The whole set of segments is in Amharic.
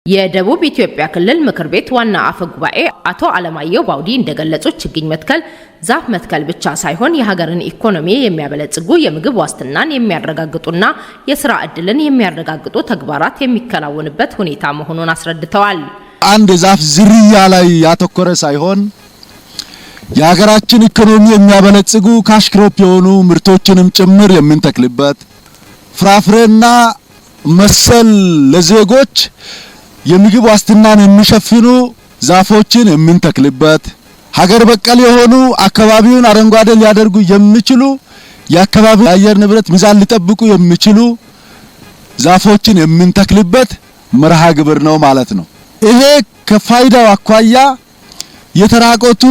የደቡብ ኢትዮጵያ ክልል ምክር ቤት ዋና አፈ ጉባኤ አቶ አለማየሁ ባውዲ እንደገለጹት ችግኝ መትከል ዛፍ መትከል ብቻ ሳይሆን የሀገርን ኢኮኖሚ የሚያበለጽጉ የምግብ ዋስትናን የሚያረጋግጡና የሥራ ዕድልን የሚያረጋግጡ ተግባራት የሚከናወንበት ሁኔታ መሆኑን አስረድተዋል። አንድ ዛፍ ዝርያ ላይ ያተኮረ ሳይሆን የሀገራችን ኢኮኖሚ የሚያበለጽጉ ካሽ ክሮፕ የሆኑ ምርቶችንም ጭምር የምንተክልበት ፍራፍሬና መሰል ለዜጎች የምግብ ዋስትናን የሚሸፍኑ ዛፎችን የምንተክልበት ሀገር በቀል የሆኑ አካባቢውን አረንጓዴ ሊያደርጉ የሚችሉ የአካባቢው የአየር ንብረት ሚዛን ሊጠብቁ የሚችሉ ዛፎችን የምንተክልበት መርሃ ግብር ነው ማለት ነው። ይሄ ከፋይዳው አኳያ የተራቆቱ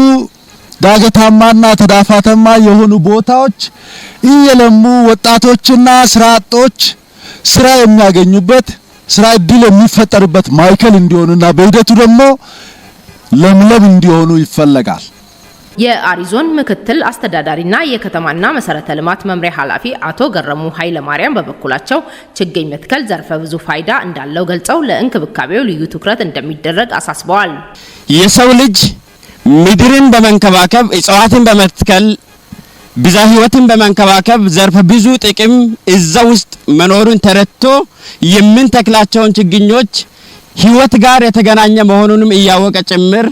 ዳገታማና ተዳፋታማ የሆኑ ቦታዎች እየለሙ ወጣቶችና ስራ አጦች ስራ የሚያገኙበት ስራ ዕድል የሚፈጠርበት ማዕከል እንዲሆኑና በሂደቱ ደግሞ ለምለም እንዲሆኑ ይፈልጋል። የአሪዞን ምክትል አስተዳዳሪና የከተማና መሰረተ ልማት መምሪያ ኃላፊ አቶ ገረሙ ኃይለ ማርያም በበኩላቸው ችግኝ መትከል ዘርፈ ብዙ ፋይዳ እንዳለው ገልጸው ለእንክብካቤው ልዩ ትኩረት እንደሚደረግ አሳስበዋል። የሰው ልጅ ምድርን በመንከባከብ እጽዋትን በመትከል ብዛ ህይወትን በመንከባከብ ዘርፈ ብዙ ጥቅም እዛ ውስጥ መኖሩን ተረድቶ የምንተክላቸውን ችግኞች ህይወት ጋር የተገናኘ መሆኑንም እያወቀ ጭምር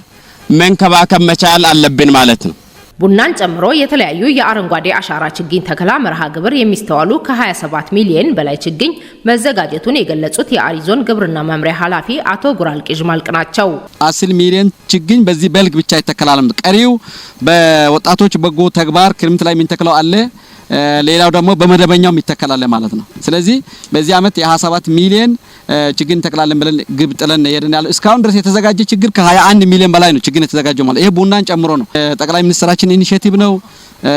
መንከባከብ መቻል አለብን ማለት ነው። ቡናን ጨምሮ የተለያዩ የአረንጓዴ አሻራ ችግኝ ተከላ መርሃ ግብር የሚስተዋሉ ከ27 ሚሊዮን በላይ ችግኝ መዘጋጀቱን የገለጹት የአሪዞን ግብርና መምሪያ ኃላፊ አቶ ጉራልቂጅ ማልቅ ናቸው። 10 ሚሊዮን ችግኝ በዚህ በልግ ብቻ ይተከላል። ቀሪው በወጣቶች በጎ ተግባር ክረምት ላይ የሚተከለው አለ። ሌላው ደግሞ በመደበኛው ይተከላል ማለት ነው። ስለዚህ በዚህ አመት የ27 ሚሊዮን ችግኝ ተከላለን ብለን ግብ ጥለን ሄደን ያለው እስካሁን ድረስ የተዘጋጀ ችግኝ ከ21 ሚሊዮን በላይ ነው ችግኝ የተዘጋጀው ማለት ይሄ ቡናን ጨምሮ ነው። ጠቅላይ ሚኒስትራችን ኢኒሼቲቭ ነው።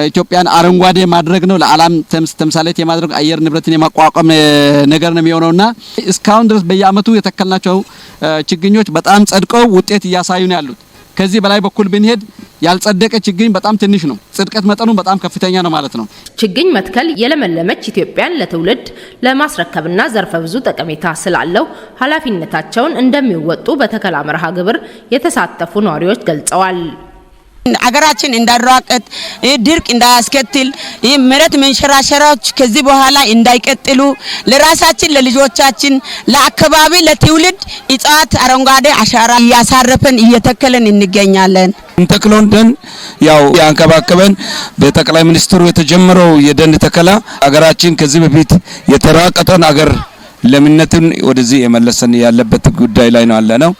ኢትዮጵያን አረንጓዴ ማድረግ ነው፣ ለዓለም ተምሳሌት የማድረግ አየር ንብረትን የማቋቋም ነገር ነው የሚሆነውና እስካሁን ድረስ በየአመቱ የተከልናቸው ችግኞች በጣም ጸድቀው ውጤት እያሳዩ ነው ያሉት። ከዚህ በላይ በኩል ብንሄድ ያልጸደቀ ችግኝ በጣም ትንሽ ነው፣ ጽድቀት መጠኑ በጣም ከፍተኛ ነው ማለት ነው። ችግኝ መትከል የለመለመች ኢትዮጵያን ለትውልድ ለማስረከብና ዘርፈ ብዙ ጠቀሜታ ስላለው ኃላፊነታቸውን እንደሚወጡ በተከላ መርሃ ግብር የተሳተፉ ነዋሪዎች ገልጸዋል። አገራችን እንዳይራቀት ድርቅ እንዳያስከትል መሬት መንሸራሸሮች ከዚህ በኋላ እንዳይቀጥሉ ለራሳችን ለልጆቻችን ለአካባቢ ለትውልድ እጽዋት አረንጓዴ አሻራ እያሳረፈን እየተከለን እንገኛለን። እንተክለውን ደን ያው ያንከባከበን በጠቅላይ ሚኒስትሩ የተጀመረው የደን ተከላ አገራችን ከዚህ በፊት የተራቀተን አገር ለምነትን ወደዚህ የመለሰን ያለበት ጉዳይ ላይ ነው ያለነው።